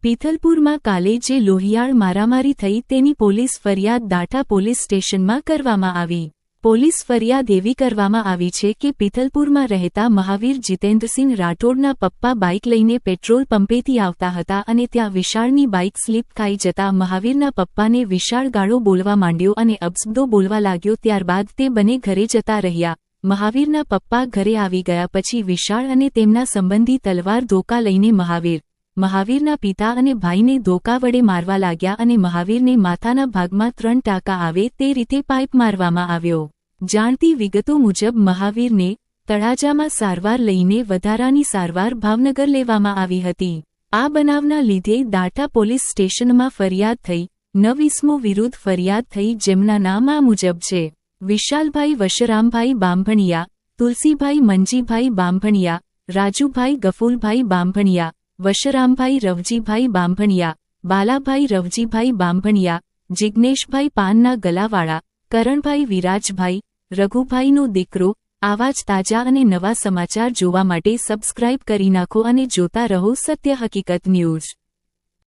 પીથલપુરમાં કાલે જે લોહિયાળ મારામારી થઈ તેની પોલીસ ફરિયાદ દાઠા પોલીસ સ્ટેશનમાં કરવામાં આવી। પોલીસ ફરિયાદ એવી કરવામાં આવી છે કે પીથલપુરમાં રહેતા મહાવીર જીતેન્દ્રસિંહ રાઠોડના પપ્પા બાઇક લઈને પેટ્રોલ પંપેથી આવતા હતા અને ત્યાં વિશાળની બાઇક સ્લીપ ખાઈ જતા મહાવીરના પપ્પાને વિશાળ ગાળો બોલવા માંડ્યો અને અપશબ્દો બોલવા લાગ્યો। ત્યારબાદ તે બંને ઘરે જતા રહ્યા। મહાવીરના પપ્પા ઘરે આવી ગયા પછી વિશાળ અને તેમના સંબંધી તલવાર ધોકા લઈને મહાવીરના પિતા અને ભાઈને ધોકા વડે મારવા લાગ્યા અને મહાવીરને માથાના ભાગમાં 3 ટાંકા આવે તે રીતે પાઇપ મારવામાં આવ્યો। જાણતી વિગતો મુજબ મહાવીરને તળાજામાં સારવાર લઈને વધારાની સારવાર ભાવનગર લેવામાં આવી હતી। આ બનાવના લીધે દાઠા પોલીસ સ્ટેશનમાં ફરિયાદ થઈ। 9 ઇસમો વિરુદ્ધ ફરિયાદ થઈ જેમના નામ આ મુજબ છે: વિશાલભાઈ વશરામભાઈ બાંભણિયા, તુલસીભાઈ મંજીભાઈ બાંભણિયા, રાજુભાઈ ગફુલભાઈ બાંભણિયા, વશરામભાઈ રવજીભાઈ બાંભણિયા, બાલાભાઈ રવજીભાઈ બાંભણિયા, જિગ્નેશભાઈ પાનના ગલાવાળા, કરણભાઈ વિરાજભાઈ, રઘુભાઈનો દીકરો। આવા જ તાજા અને નવા સમાચાર જોવા માટે સબસ્ક્રાઇબ કરી નાખો અને જોતા રહો સત્ય હકીકત ન્યૂઝ।